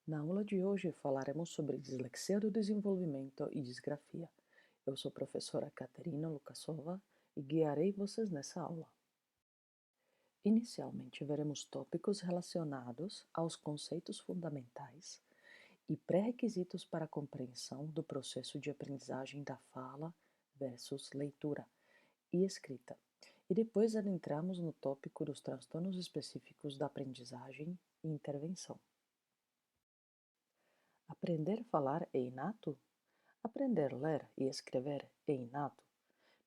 Na aula de hoje falaremos sobre dislexia do desenvolvimento e disgrafia. Eu sou a professora Katerina Lukasova e guiarei vocês nessa aula. Inicialmente, veremos tópicos relacionados aos conceitos fundamentais e pré-requisitos para a compreensão do processo de aprendizagem da fala versus leitura e escrita. E depois adentramos no tópico dos transtornos específicos da aprendizagem e intervenção. Aprender a falar é inato? Aprender a ler e escrever é inato?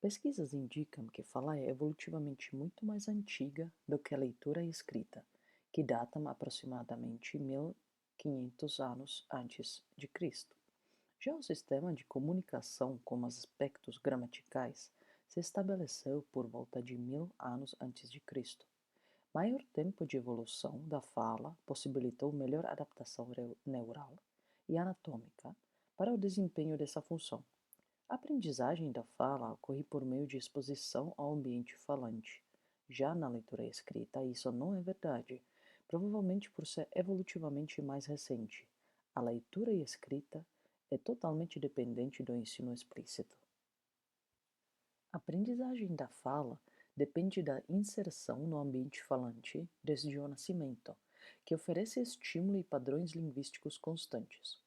Pesquisas indicam que falar é evolutivamente muito mais antiga do que a leitura e escrita, que datam aproximadamente 1500 anos antes de Cristo. Já o sistema de comunicação com aspectos gramaticais se estabeleceu por volta de 1000 anos antes de Cristo. Maior tempo de evolução da fala possibilitou melhor adaptação neural e anatômica para o desempenho dessa função. A aprendizagem da fala ocorre por meio de exposição ao ambiente falante. Já na leitura escrita, isso não é verdade, provavelmente por ser evolutivamente mais recente. A leitura e escrita é totalmente dependente do ensino explícito. A aprendizagem da fala depende da inserção no ambiente falante desde o nascimento, que oferece estímulo e padrões linguísticos constantes.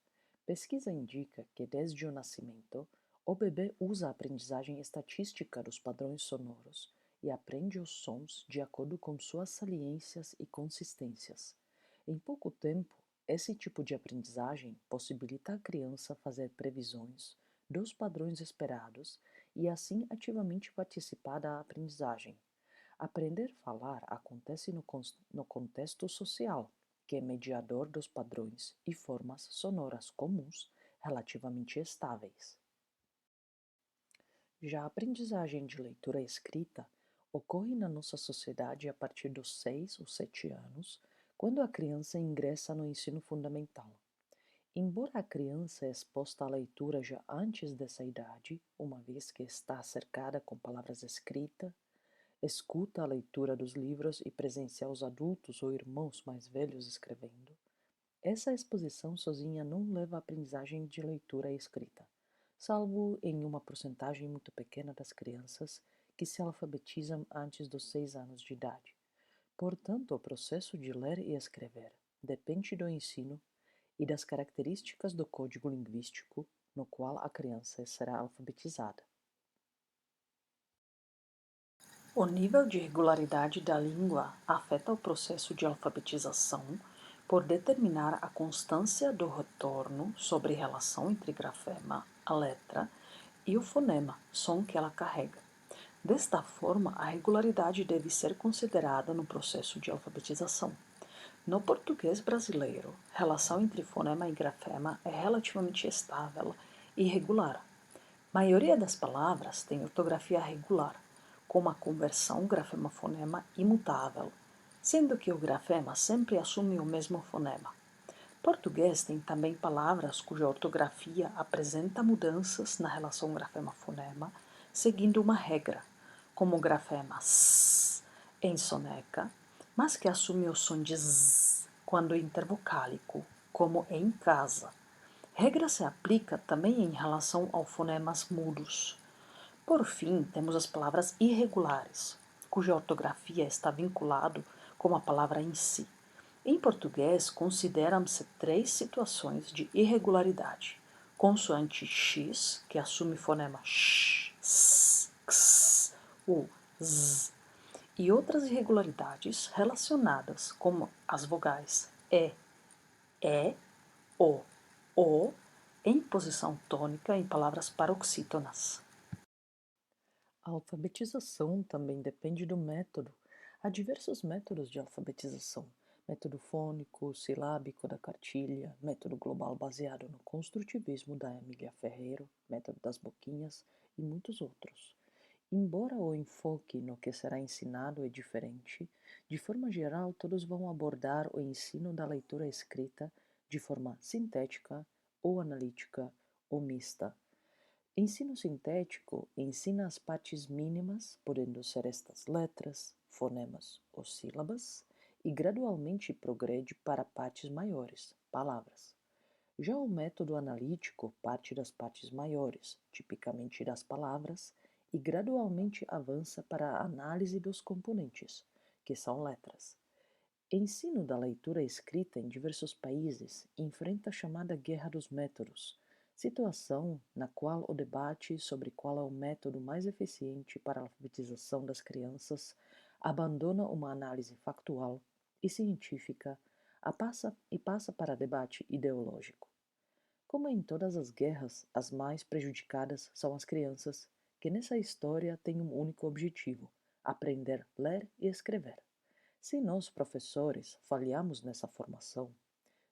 Pesquisa indica que desde o nascimento, o bebê usa a aprendizagem estatística dos padrões sonoros e aprende os sons de acordo com suas saliências e consistências. Em pouco tempo, esse tipo de aprendizagem possibilita à criança fazer previsões dos padrões esperados e assim ativamente participar da aprendizagem. Aprender a falar acontece no contexto social, que é mediador dos padrões e formas sonoras comuns relativamente estáveis. Já a aprendizagem de leitura escrita ocorre na nossa sociedade a partir dos 6 ou 7 anos, quando a criança ingressa no ensino fundamental. Embora a criança exposta à leitura já antes dessa idade, uma vez que está cercada com palavras escritas, escuta a leitura dos livros e presencia os adultos ou irmãos mais velhos escrevendo, essa exposição sozinha não leva à aprendizagem de leitura e escrita, salvo em uma porcentagem muito pequena das crianças que se alfabetizam antes dos 6 anos de idade. Portanto, o processo de ler e escrever depende do ensino e das características do código linguístico no qual a criança será alfabetizada. O nível de regularidade da língua afeta o processo de alfabetização por determinar a constância do retorno sobre relação entre grafema, a letra, e o fonema, som que ela carrega. Desta forma, a regularidade deve ser considerada no processo de alfabetização. No português brasileiro, relação entre fonema e grafema é relativamente estável e regular. A maioria das palavras tem ortografia regular, com a conversão grafema-fonema imutável, sendo que o grafema sempre assume o mesmo fonema. Português tem também palavras cuja ortografia apresenta mudanças na relação grafema-fonema, seguindo uma regra, como o grafema s em soneca, mas que assume o som de z quando intervocálico, como em casa. Regra se aplica também em relação aos fonemas mudos. Por fim, temos as palavras irregulares, cuja ortografia está vinculado com a palavra em si. Em português, consideram-se 3 situações de irregularidade: consoante x, que assume fonema sh, s, ks, o z, e outras irregularidades relacionadas com as vogais e, o, em posição tônica em palavras paroxítonas. A alfabetização também depende do método. Há diversos métodos de alfabetização: método fônico, silábico da cartilha, método global baseado no construtivismo da Emília Ferreiro, método das boquinhas e muitos outros. Embora o enfoque no que será ensinado é diferente, de forma geral todos vão abordar o ensino da leitura escrita de forma sintética ou analítica ou mista. Ensino sintético ensina as partes mínimas, podendo ser estas letras, fonemas ou sílabas, e gradualmente progride para partes maiores, palavras. Já o método analítico parte das partes maiores, tipicamente das palavras, e gradualmente avança para a análise dos componentes, que são letras. Ensino da leitura escrita em diversos países enfrenta a chamada Guerra dos Métodos, situação na qual o debate sobre qual é o método mais eficiente para a alfabetização das crianças abandona uma análise factual e científica e passa para debate ideológico. Como em todas as guerras, as mais prejudicadas são as crianças, que nessa história têm um único objetivo: aprender a ler e escrever. Se nós, professores, falhamos nessa formação,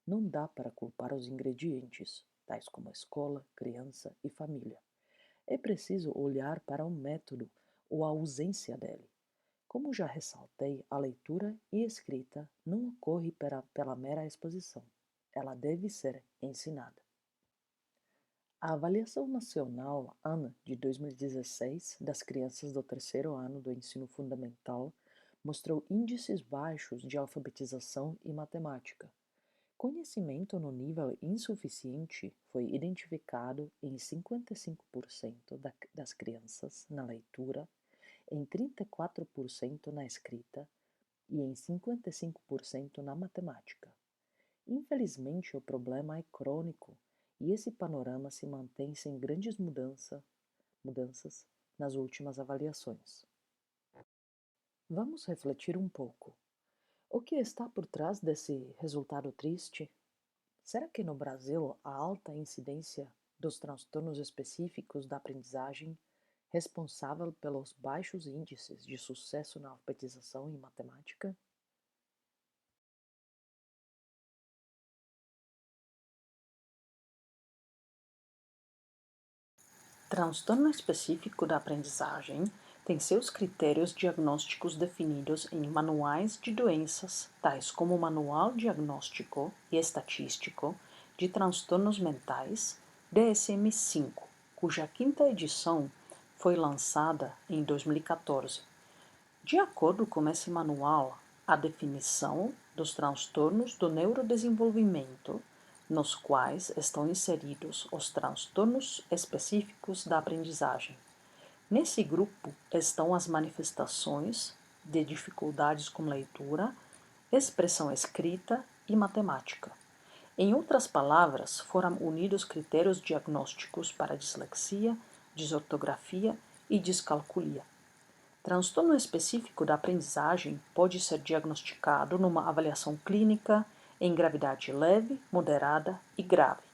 não dá para culpar os ingredientes, tais como a escola, criança e família. É preciso olhar para o método ou a ausência dele. Como já ressaltei, a leitura e escrita não ocorre pela mera exposição. Ela deve ser ensinada. A Avaliação Nacional ANA de 2016 das crianças do terceiro ano do ensino fundamental mostrou índices baixos de alfabetização e matemática. Conhecimento no nível insuficiente foi identificado em 55% das crianças na leitura, em 34% na escrita e em 55% na matemática. Infelizmente, o problema é crônico e esse panorama se mantém sem grandes mudanças nas últimas avaliações. Vamos refletir um pouco. O que está por trás desse resultado triste? Será que no Brasil a alta incidência dos transtornos específicos da aprendizagem responsável pelos baixos índices de sucesso na alfabetização em matemática? Transtorno específico da aprendizagem tem seus critérios diagnósticos definidos em manuais de doenças, tais como o Manual Diagnóstico e Estatístico de Transtornos Mentais, DSM-5, cuja quinta edição foi lançada em 2014. De acordo com esse manual, a definição dos transtornos do neurodesenvolvimento, nos quais estão inseridos os transtornos específicos da aprendizagem. Nesse grupo estão as manifestações de dificuldades com leitura, expressão escrita e matemática. Em outras palavras, foram unidos critérios diagnósticos para dislexia, disortografia e descalculia. Transtorno específico da aprendizagem pode ser diagnosticado numa avaliação clínica em gravidade leve, moderada e grave.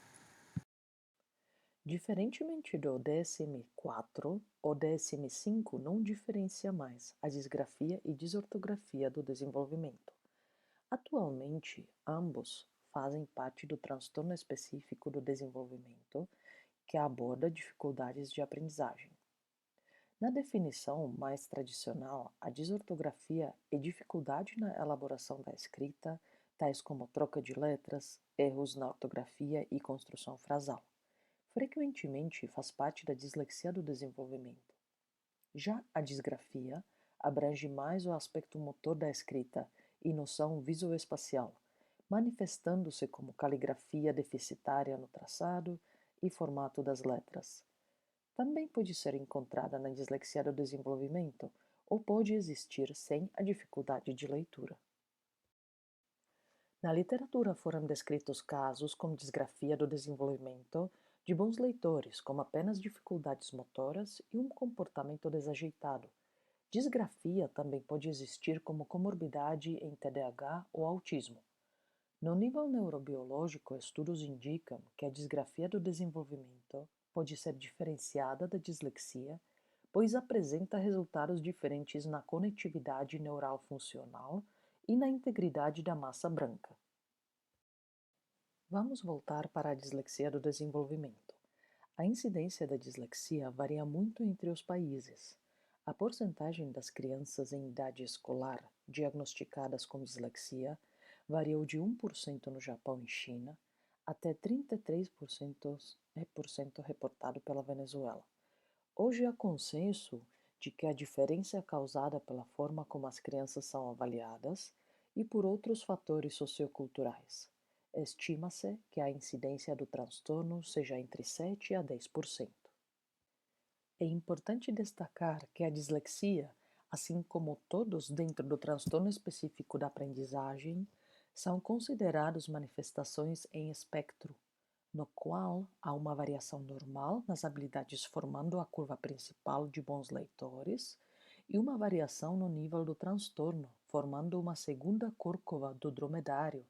Diferentemente do DSM-4, o DSM-5 não diferencia mais a disgrafia e desortografia do desenvolvimento. Atualmente, ambos fazem parte do transtorno específico do desenvolvimento, que aborda dificuldades de aprendizagem. Na definição mais tradicional, a desortografia é dificuldade na elaboração da escrita, tais como troca de letras, erros na ortografia e construção frasal. Frequentemente faz parte da dislexia do desenvolvimento. Já a disgrafia abrange mais o aspecto motor da escrita e noção visoespacial, manifestando-se como caligrafia deficitária no traçado e formato das letras. Também pode ser encontrada na dislexia do desenvolvimento ou pode existir sem a dificuldade de leitura. Na literatura foram descritos casos como disgrafia do desenvolvimento de bons leitores, como apenas dificuldades motoras e um comportamento desajeitado. Disgrafia também pode existir como comorbidade em TDAH ou autismo. No nível neurobiológico, estudos indicam que a disgrafia do desenvolvimento pode ser diferenciada da dislexia, pois apresenta resultados diferentes na conectividade neural funcional e na integridade da massa branca. Vamos voltar para a dislexia do desenvolvimento. A incidência da dislexia varia muito entre os países. A porcentagem das crianças em idade escolar diagnosticadas com dislexia variou de 1% no Japão e China até 33% reportado pela Venezuela. Hoje há consenso de que a diferença é causada pela forma como as crianças são avaliadas e por outros fatores socioculturais. Estima-se que a incidência do transtorno seja entre 7 a 10%. É importante destacar que a dislexia, assim como todos dentro do transtorno específico da aprendizagem, são considerados manifestações em espectro, no qual há uma variação normal nas habilidades formando a curva principal de bons leitores e uma variação no nível do transtorno, formando uma segunda curva do dromedário,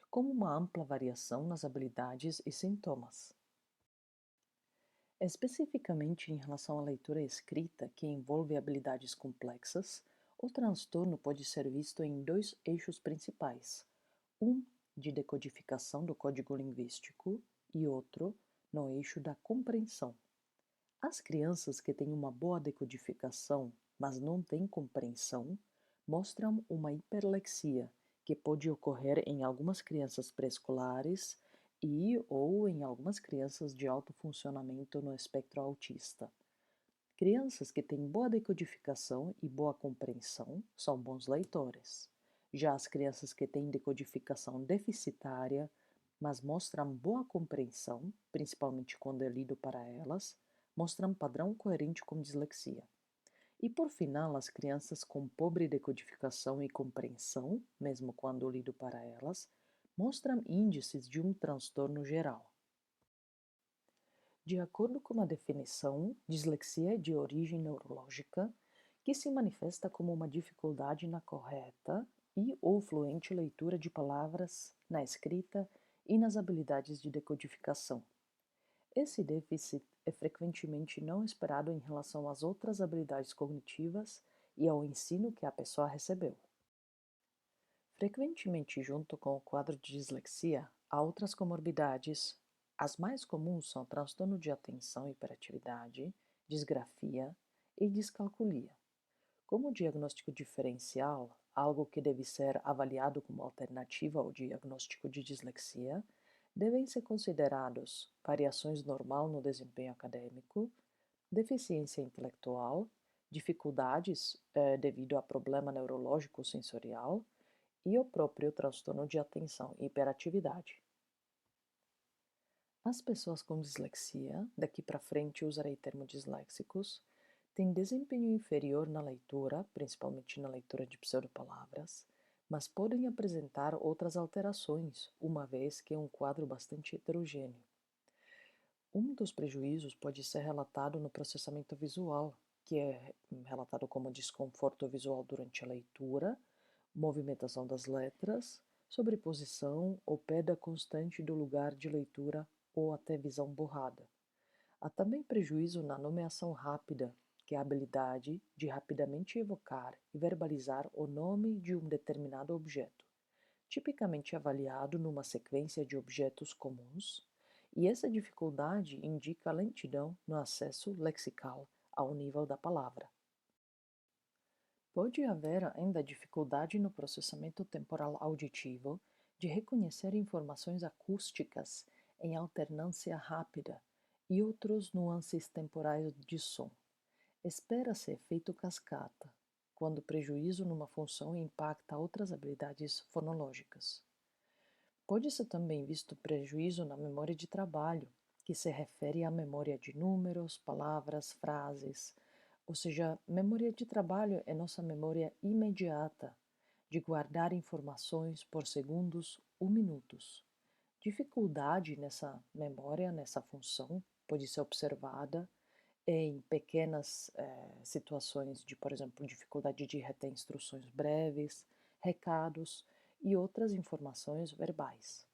como uma ampla variação nas habilidades e sintomas. Especificamente em relação à leitura escrita, que envolve habilidades complexas, o transtorno pode ser visto em dois eixos principais: um de decodificação do código linguístico e outro no eixo da compreensão. As crianças que têm uma boa decodificação, mas não têm compreensão, mostram uma hiperlexia, que pode ocorrer em algumas crianças pré-escolares e ou em algumas crianças de alto funcionamento no espectro autista. Crianças que têm boa decodificação e boa compreensão são bons leitores. Já as crianças que têm decodificação deficitária, mas mostram boa compreensão, principalmente quando é lido para elas, mostram padrão coerente com dislexia. E por final, as crianças com pobre decodificação e compreensão, mesmo quando lido para elas, mostram índices de um transtorno geral. De acordo com a definição, dislexia é de origem neurológica, que se manifesta como uma dificuldade na correta e ou fluente leitura de palavras, na escrita e nas habilidades de decodificação. Esse déficit é frequentemente não esperado em relação às outras habilidades cognitivas e ao ensino que a pessoa recebeu. Frequentemente, junto com o quadro de dislexia, há outras comorbidades. As mais comuns são transtorno de atenção e hiperatividade, disgrafia e descalculia. Como diagnóstico diferencial, algo que deve ser avaliado como alternativa ao diagnóstico de dislexia, devem ser considerados variações normal no desempenho acadêmico, deficiência intelectual, dificuldades devido a problema neurológico sensorial e o próprio transtorno de atenção e hiperatividade. As pessoas com dislexia, daqui para frente usarei termos disléxicos, têm desempenho inferior na leitura, principalmente na leitura de pseudopalavras, mas podem apresentar outras alterações, uma vez que é um quadro bastante heterogêneo. Um dos prejuízos pode ser relatado no processamento visual, que é relatado como desconforto visual durante a leitura, movimentação das letras, sobreposição ou perda constante do lugar de leitura ou até visão borrada. Há também prejuízo na nomeação rápida, que é a habilidade de rapidamente evocar e verbalizar o nome de um determinado objeto, tipicamente avaliado numa sequência de objetos comuns, e essa dificuldade indica lentidão no acesso lexical ao nível da palavra. Pode haver ainda dificuldade no processamento temporal auditivo de reconhecer informações acústicas em alternância rápida e outros nuances temporais de som. Espera-se efeito cascata, quando o prejuízo numa função impacta outras habilidades fonológicas. Pode-se também visto prejuízo na memória de trabalho, que se refere à memória de números, palavras, frases, ou seja, memória de trabalho é nossa memória imediata, de guardar informações por segundos ou minutos. Dificuldade nessa memória, nessa função, pode ser observada em pequenas situações de, por exemplo, dificuldade de reter instruções breves, recados e outras informações verbais.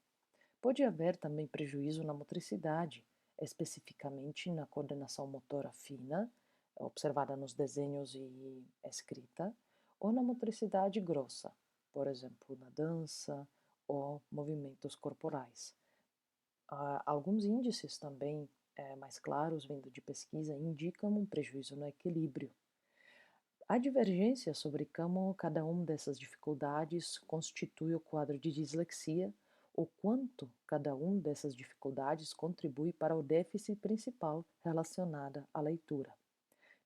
Pode haver também prejuízo na motricidade, especificamente na coordenação motora fina, observada nos desenhos e escrita, ou na motricidade grossa, por exemplo, na dança ou movimentos corporais. Alguns índices também mais claros, vindo de pesquisa, indicam um prejuízo no equilíbrio. Há divergência sobre como cada uma dessas dificuldades constitui o quadro de dislexia, ou quanto cada uma dessas dificuldades contribui para o déficit principal relacionado à leitura.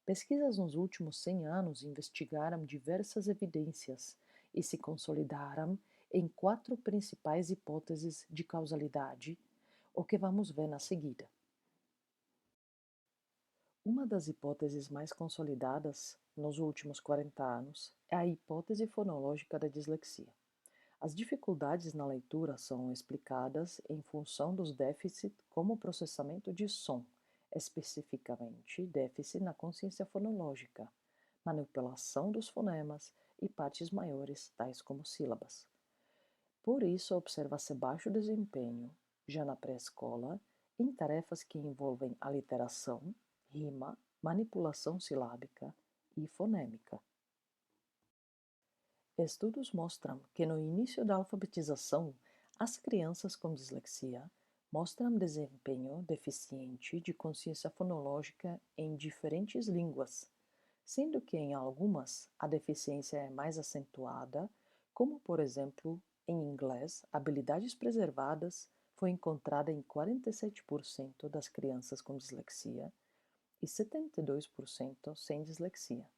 Pesquisas nos últimos 100 anos investigaram diversas evidências e se consolidaram em 4 principais hipóteses de causalidade, o que vamos ver na seguida. Uma das hipóteses mais consolidadas nos últimos 40 anos é a hipótese fonológica da dislexia. As dificuldades na leitura são explicadas em função dos déficits como processamento de som, especificamente déficit na consciência fonológica, manipulação dos fonemas e partes maiores, tais como sílabas. Por isso, observa-se baixo desempenho, já na pré-escola, em tarefas que envolvem aliteração, rima, manipulação silábica e fonêmica. Estudos mostram que no início da alfabetização, as crianças com dislexia mostram desempenho deficiente de consciência fonológica em diferentes línguas, sendo que em algumas a deficiência é mais acentuada, como por exemplo, em inglês, habilidades preservadas foi encontrada em 47% das crianças com dislexia e 72% sem dislexia.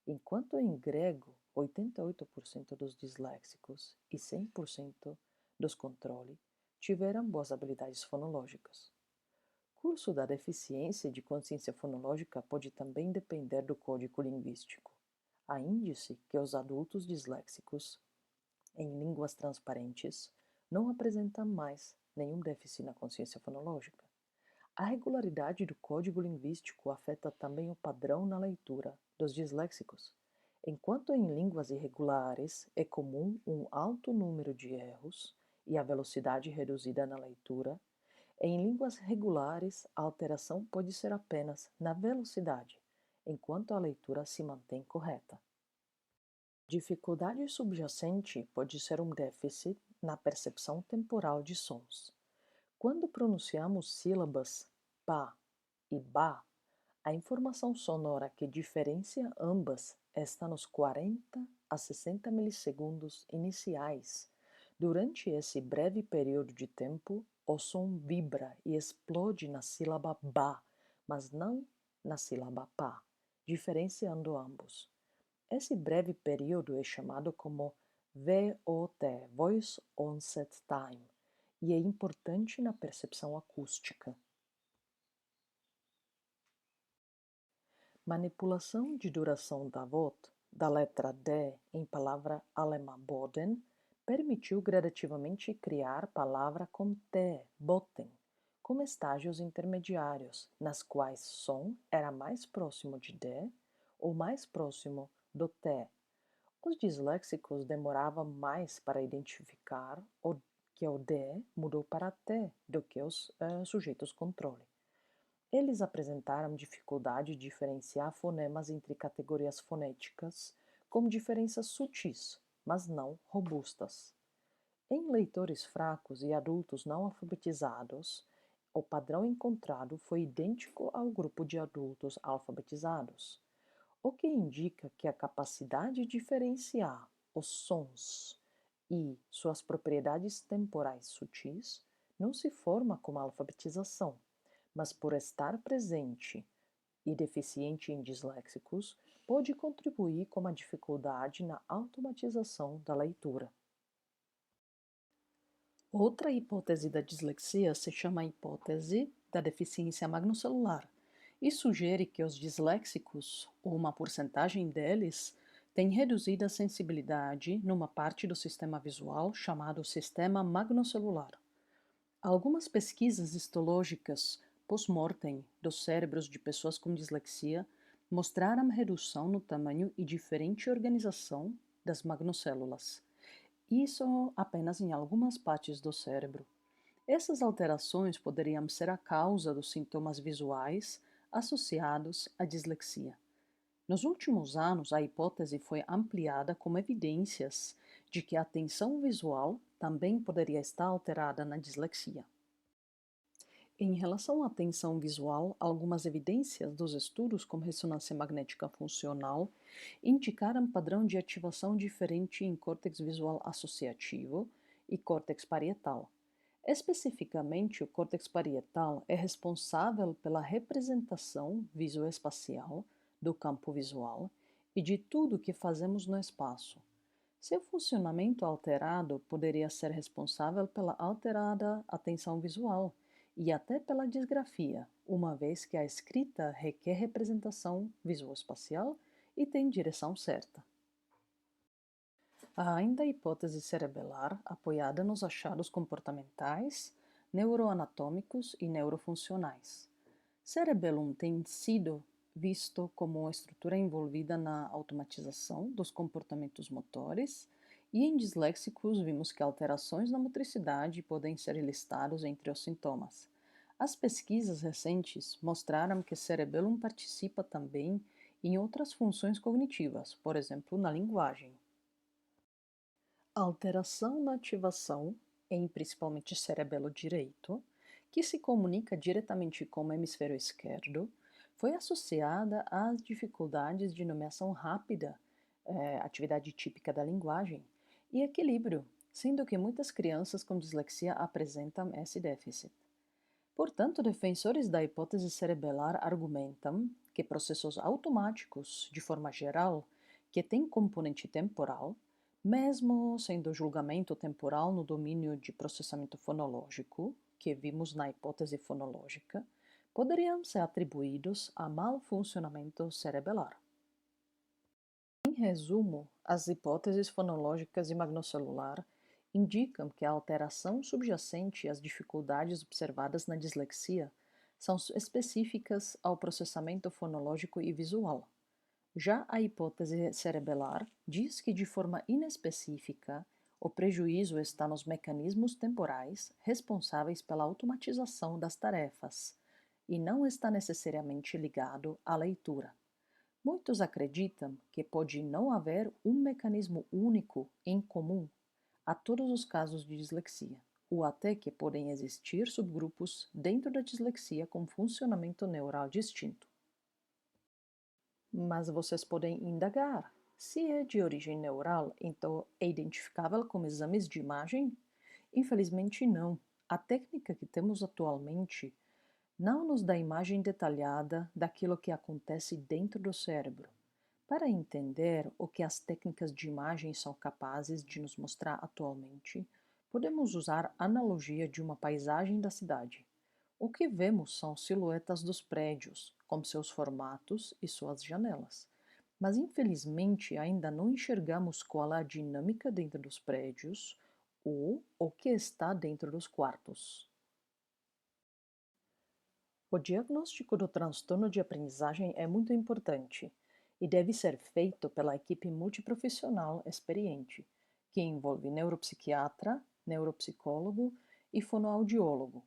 Enquanto em grego, 88% dos disléxicos e 100% dos controle tiveram boas habilidades fonológicas. Curso da deficiência de consciência fonológica pode também depender do código linguístico. Há índice que os adultos disléxicos, em línguas transparentes, não apresentam mais nenhum déficit na consciência fonológica. A regularidade do código linguístico afeta também o padrão na leitura dos disléxicos. Enquanto em línguas irregulares é comum um alto número de erros e a velocidade reduzida na leitura, em línguas regulares a alteração pode ser apenas na velocidade, enquanto a leitura se mantém correta. Dificuldade subjacente pode ser um déficit na percepção temporal de sons. Quando pronunciamos sílabas pá e bá, a informação sonora que diferencia ambas está nos 40 a 60 milissegundos iniciais. Durante esse breve período de tempo, o som vibra e explode na sílaba bá, mas não na sílaba pá, diferenciando ambos. Esse breve período é chamado como VOT, Voice Onset Time, e é importante na percepção acústica. Manipulação de duração da VOT, da letra D em palavra alemã Boden, permitiu gradativamente criar palavra com T, Boten, como estágios intermediários, nas quais som era mais próximo de D ou mais próximo do T. Os disléxicos demoravam mais para identificar que o D mudou para T do que os sujeitos controle. Eles apresentaram dificuldade de diferenciar fonemas entre categorias fonéticas com diferenças sutis, mas não robustas. Em leitores fracos e adultos não alfabetizados, o padrão encontrado foi idêntico ao grupo de adultos alfabetizados, o que indica que a capacidade de diferenciar os sons e suas propriedades temporais sutis não se forma com a alfabetização, mas por estar presente e deficiente em disléxicos, pode contribuir com a dificuldade na automatização da leitura. Outra hipótese da dislexia se chama a hipótese da deficiência magnocelular e sugere que os disléxicos, ou uma porcentagem deles, têm reduzida sensibilidade numa parte do sistema visual chamado sistema magnocelular. Algumas pesquisas histológicas pós-mortem dos cérebros de pessoas com dislexia mostraram redução no tamanho e diferente organização das magnocélulas. Isso apenas em algumas partes do cérebro. Essas alterações poderiam ser a causa dos sintomas visuais associados à dislexia. Nos últimos anos, a hipótese foi ampliada com evidências de que a atenção visual também poderia estar alterada na dislexia. Em relação à atenção visual, algumas evidências dos estudos com ressonância magnética funcional indicaram padrão de ativação diferente em córtex visual associativo e córtex parietal. Especificamente, o córtex parietal é responsável pela representação visoespacial do campo visual e de tudo o que fazemos no espaço. Seu funcionamento alterado poderia ser responsável pela alterada atenção visual e até pela disgrafia, uma vez que a escrita requer representação visoespacial e tem direção certa. Há ainda a hipótese cerebelar apoiada nos achados comportamentais, neuroanatômicos e neurofuncionais. Cerebellum tem sido visto como uma estrutura envolvida na automatização dos comportamentos motores, e em disléxicos vimos que alterações na motricidade podem ser listados entre os sintomas. As pesquisas recentes mostraram que cerebellum participa também em outras funções cognitivas, por exemplo, na linguagem. Alteração na ativação, em principalmente cerebelo direito, que se comunica diretamente com o hemisfério esquerdo, foi associada às dificuldades de nomeação rápida, atividade típica da linguagem, e equilíbrio, sendo que muitas crianças com dislexia apresentam esse déficit. Portanto, defensores da hipótese cerebelar argumentam que processos automáticos, de forma geral, que têm componente temporal, mesmo sendo julgamento temporal no domínio de processamento fonológico, que vimos na hipótese fonológica, poderiam ser atribuídos a mau funcionamento cerebelar. Em resumo, as hipóteses fonológicas e magnocelular indicam que a alteração subjacente às dificuldades observadas na dislexia são específicas ao processamento fonológico e visual. Já a hipótese cerebelar diz que, de forma inespecífica, o prejuízo está nos mecanismos temporais responsáveis pela automatização das tarefas e não está necessariamente ligado à leitura. Muitos acreditam que pode não haver um mecanismo único em comum a todos os casos de dislexia, ou até que podem existir subgrupos dentro da dislexia com funcionamento neural distinto. Mas vocês podem indagar: se é de origem neural, então é identificável com exames de imagem? Infelizmente não. A técnica que temos atualmente não nos dá imagem detalhada daquilo que acontece dentro do cérebro. Para entender o que as técnicas de imagem são capazes de nos mostrar atualmente, podemos usar a analogia de uma paisagem da cidade. O que vemos são silhuetas dos prédios, com seus formatos e suas janelas. Mas infelizmente ainda não enxergamos qual é a dinâmica dentro dos prédios ou o que está dentro dos quartos. O diagnóstico do transtorno de aprendizagem é muito importante e deve ser feito pela equipe multiprofissional experiente, que envolve neuropsiquiatra, neuropsicólogo e fonoaudiólogo.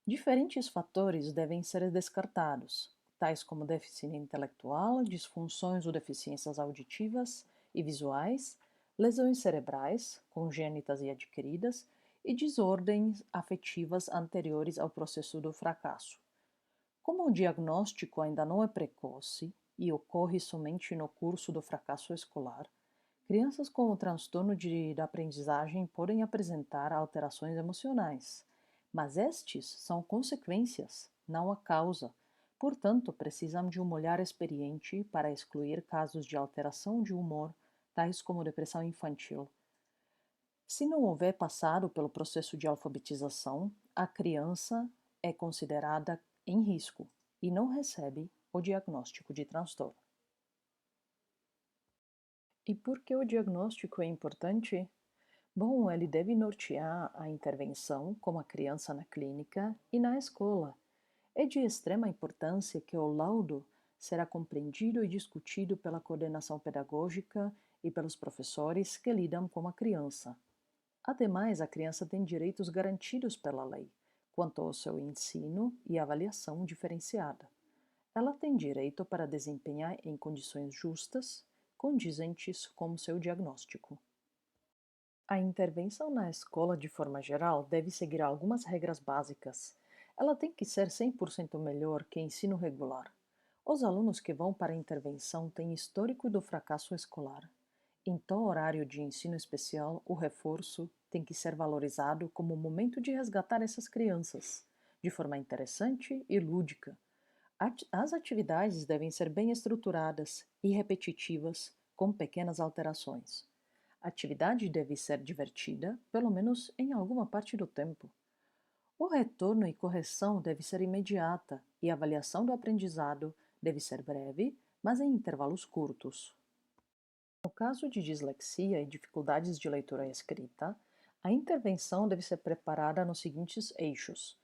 Diferentes fatores devem ser descartados, tais como déficit intelectual, disfunções ou deficiências auditivas e visuais, lesões cerebrais, congênitas e adquiridas, e desordens afetivas anteriores ao processo do fracasso. Como o diagnóstico ainda não é precoce e ocorre somente no curso do fracasso escolar, crianças com o transtorno da aprendizagem podem apresentar alterações emocionais, mas estes são consequências, não a causa. Portanto, precisam de um olhar experiente para excluir casos de alteração de humor, tais como depressão infantil. Se não houver passado pelo processo de alfabetização, a criança é considerada em risco e não recebe o diagnóstico de transtorno. E por que o diagnóstico é importante? Bom, ele deve nortear a intervenção com a criança na clínica e na escola. É de extrema importância que o laudo será compreendido e discutido pela coordenação pedagógica e pelos professores que lidam com a criança. Ademais, a criança tem direitos garantidos pela lei, quanto ao seu ensino e avaliação diferenciada. Ela tem direito para desempenhar em condições justas, condizentes com seu diagnóstico. A intervenção na escola, de forma geral, deve seguir algumas regras básicas. Ela tem que ser 100% melhor que ensino regular. Os alunos que vão para a intervenção têm histórico do fracasso escolar. Em tal horário de ensino especial, o reforço tem que ser valorizado como o momento de resgatar essas crianças, de forma interessante e lúdica. As atividades devem ser bem estruturadas e repetitivas, com pequenas alterações. A atividade deve ser divertida, pelo menos em alguma parte do tempo. O retorno e correção deve ser imediata e a avaliação do aprendizado deve ser breve, mas em intervalos curtos. No caso de dislexia e dificuldades de leitura e escrita, a intervenção deve ser preparada nos seguintes eixos.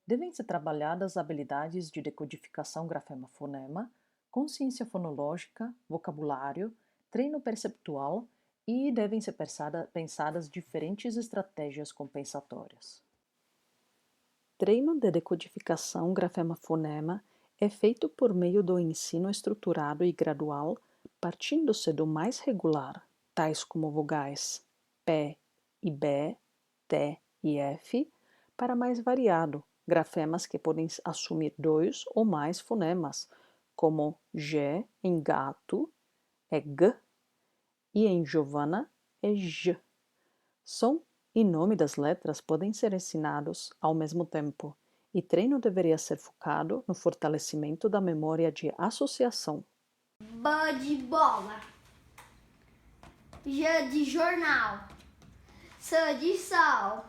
Devem ser trabalhadas habilidades de decodificação grafema-fonema, consciência fonológica, vocabulário, treino perceptual e devem ser pensadas diferentes estratégias compensatórias. Treino de decodificação grafema-fonema é feito por meio do ensino estruturado e gradual, partindo-se do mais regular, tais como vogais P e B, T e F, para mais variado, grafemas que podem assumir 2 ou mais fonemas, como G em gato é G e em Giovana é J. Som e nome das letras podem ser ensinados ao mesmo tempo, e treino deveria ser focado no fortalecimento da memória de associação. B de bola. J de jornal. S de sal.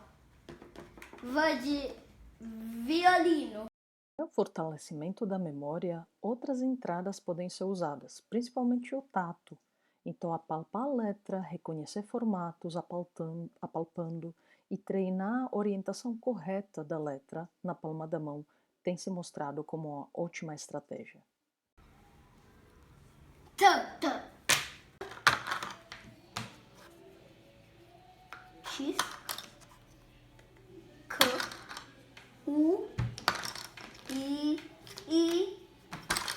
V de violino. Para o fortalecimento da memória, outras entradas podem ser usadas, principalmente o tato. Então, apalpar a letra, reconhecer formatos apalpando e treinar a orientação correta da letra na palma da mão tem se mostrado como uma ótima estratégia. T. X. K. U. I.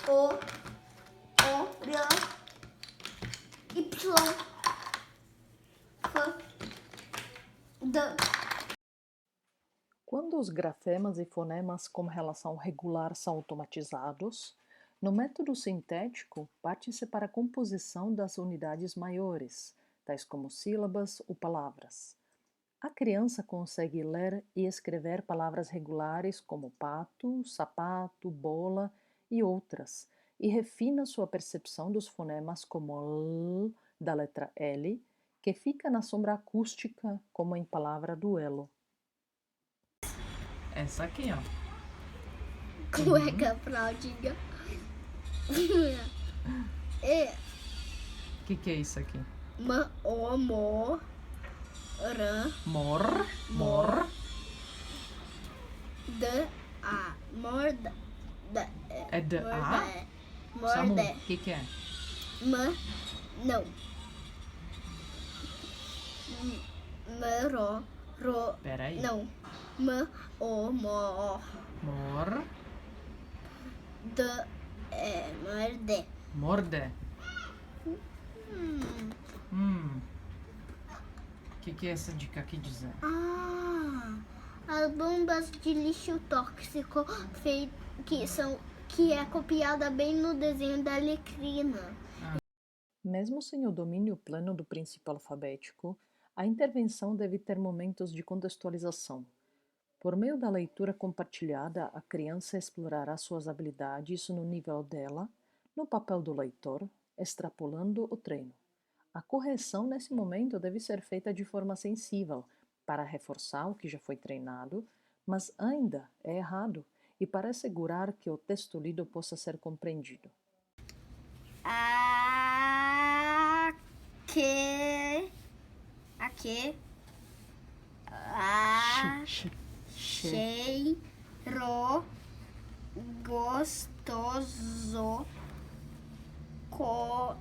O. R. Y. F. D. Quando os grafemas e fonemas com relação regular são automatizados, no método sintético parte-se para a composição das unidades maiores, tais como sílabas ou palavras. A criança consegue ler e escrever palavras regulares como pato, sapato, bola e outras, e refina sua percepção dos fonemas como L da letra L, que fica na sombra acústica como em palavra duelo. Essa aqui, ó. Cueca fraldinha. E. O que é isso aqui? Mor. Mor. A. Morda. É de A? Samu, Morde. o que é? Não. Peraí. Não. Mor. Mor. Morde. Morde. O que é essa dica aqui dizer? As bombas de lixo tóxico que é copiada bem no desenho da Alecrina. Mesmo sem o domínio pleno do princípio alfabético, a intervenção deve ter momentos de contextualização. Por meio da leitura compartilhada, a criança explorará suas habilidades no nível dela, no papel do leitor, extrapolando o treino. A correção nesse momento deve ser feita de forma sensível, para reforçar o que já foi treinado, mas ainda é errado e para assegurar que o texto lido possa ser compreendido. Cheiro gostoso, coalho,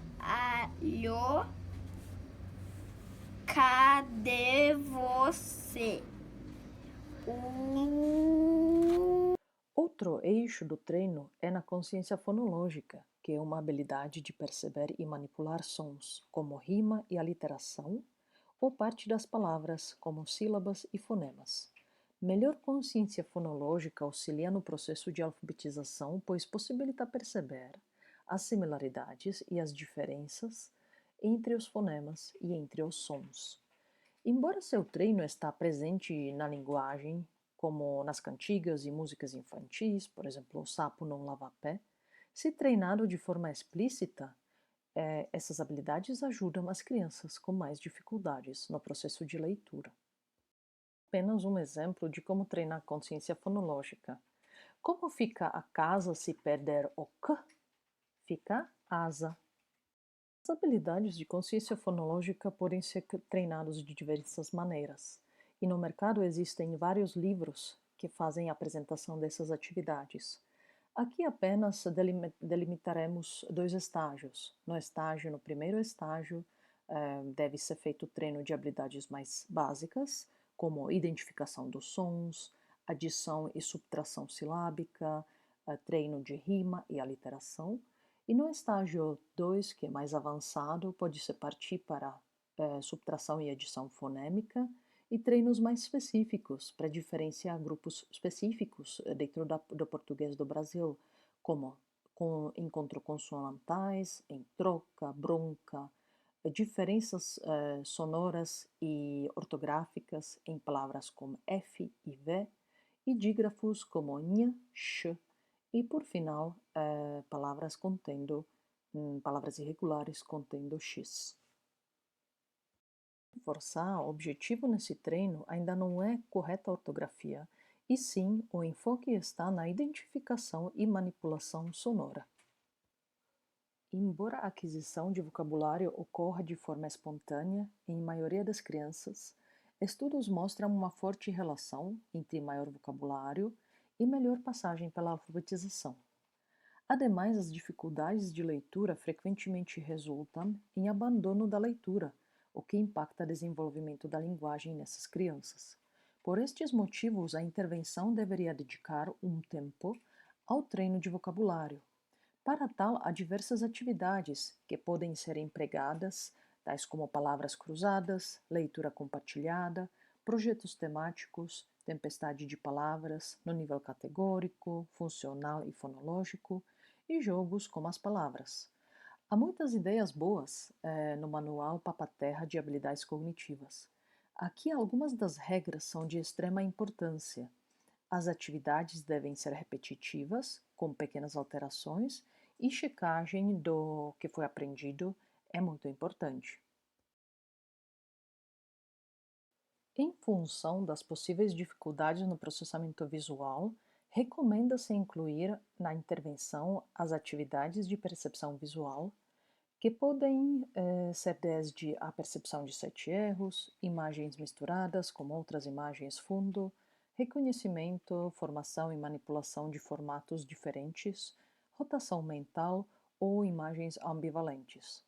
cadê você? Outro eixo do treino é na consciência fonológica, que é uma habilidade de perceber e manipular sons, como rima e aliteração, ou parte das palavras, como sílabas e fonemas. Melhor consciência fonológica auxilia no processo de alfabetização, pois possibilita perceber as similaridades e as diferenças entre os fonemas e entre os sons. Embora seu treino está presente na linguagem, como nas cantigas e músicas infantis, por exemplo, O Sapo Não Lava Pé, se treinado de forma explícita, Essas habilidades ajudam as crianças com mais dificuldades no processo de leitura. Apenas um exemplo de como treinar consciência fonológica. Como fica a casa se perder o k? Fica asa. As habilidades de consciência fonológica podem ser treinadas de diversas maneiras, e no mercado existem vários livros que fazem a apresentação dessas atividades. Aqui apenas delimitaremos dois estágios. No primeiro estágio, deve ser feito o treino de habilidades mais básicas, como identificação dos sons, adição e subtração silábica, treino de rima e aliteração. E no estágio 2, que é mais avançado, pode-se partir para subtração e adição fonêmica e treinos mais específicos para diferenciar grupos específicos dentro do português do Brasil, como com encontro consonantais, em troca, bronca, diferenças sonoras e ortográficas em palavras como F e V, e dígrafos como nh, sh, e por final, palavras irregulares contendo x. Reforçar, o objetivo nesse treino ainda não é correta ortografia, e sim o enfoque está na identificação e manipulação sonora. Embora a aquisição de vocabulário ocorra de forma espontânea em maioria das crianças, estudos mostram uma forte relação entre maior vocabulário e melhor passagem pela alfabetização. Ademais, as dificuldades de leitura frequentemente resultam em abandono da leitura, o que impacta o desenvolvimento da linguagem nessas crianças. Por estes motivos, a intervenção deveria dedicar um tempo ao treino de vocabulário. Para tal, há diversas atividades que podem ser empregadas, tais como palavras cruzadas, leitura compartilhada, projetos temáticos, tempestade de palavras no nível categórico, funcional e fonológico, e jogos como as palavras. Há muitas ideias boas no Manual Papaterra de Habilidades Cognitivas. Aqui algumas das regras são de extrema importância. As atividades devem ser repetitivas, com pequenas alterações, e checagem do que foi aprendido é muito importante. Em função das possíveis dificuldades no processamento visual, recomenda-se incluir na intervenção as atividades de percepção visual, que podem ser desde a percepção de 7 erros, imagens misturadas com outras imagens fundo, reconhecimento, formação e manipulação de formatos diferentes, rotação mental ou imagens ambivalentes.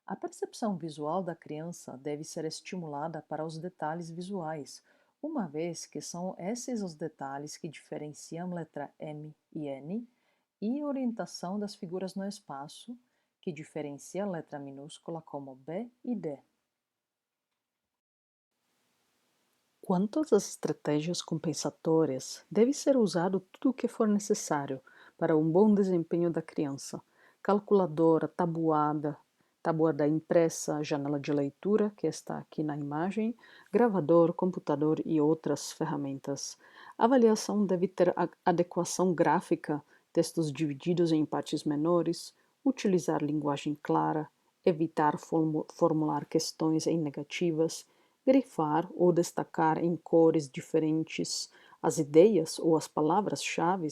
A percepção visual da criança deve ser estimulada para os detalhes visuais, uma vez que são esses os detalhes que diferenciam letra M e N, e orientação das figuras no espaço, que diferencia a letra minúscula como B e D. Quanto às estratégias compensatórias, deve ser usado tudo o que for necessário para um bom desempenho da criança: calculadora, tabuada impressa, janela de leitura, que está aqui na imagem, gravador, computador e outras ferramentas. A avaliação deve ter adequação gráfica, textos divididos em partes menores, utilizar linguagem clara, evitar formular questões em negativas, grifar ou destacar em cores diferentes as ideias ou as palavras-chave,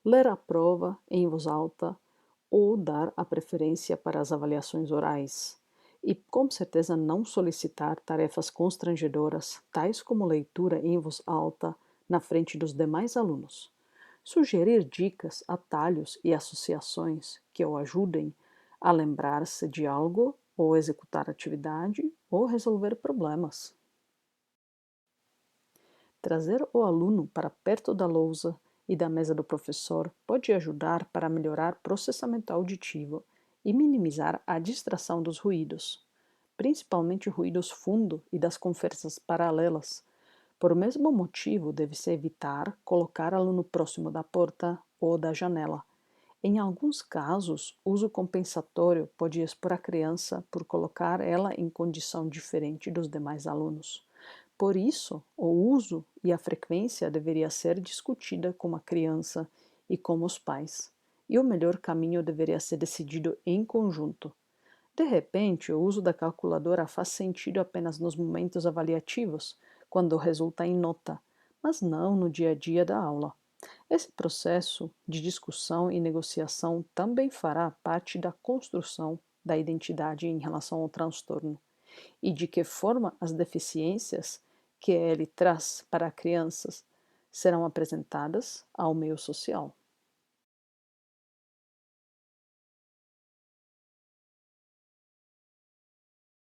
ler a prova em voz alta ou dar a preferência para as avaliações orais. E com certeza não solicitar tarefas constrangedoras, tais como leitura em voz alta na frente dos demais alunos. Sugerir dicas, atalhos e associações que o ajudem a lembrar-se de algo ou executar atividade ou resolver problemas. Trazer o aluno para perto da lousa e da mesa do professor pode ajudar para melhorar o processamento auditivo e minimizar a distração dos ruídos, principalmente ruídos fundo e das conversas paralelas. Por o mesmo motivo, deve-se evitar colocar aluno próximo da porta ou da janela. Em alguns casos, uso compensatório pode expor a criança por colocar ela em condição diferente dos demais alunos. Por isso, o uso e a frequência deveria ser discutida com a criança e com os pais, e o melhor caminho deveria ser decidido em conjunto. De repente, o uso da calculadora faz sentido apenas nos momentos avaliativos, quando resulta em nota, mas não no dia a dia da aula. Esse processo de discussão e negociação também fará parte da construção da identidade em relação ao transtorno e de que forma as deficiências que ele traz para crianças serão apresentadas ao meio social.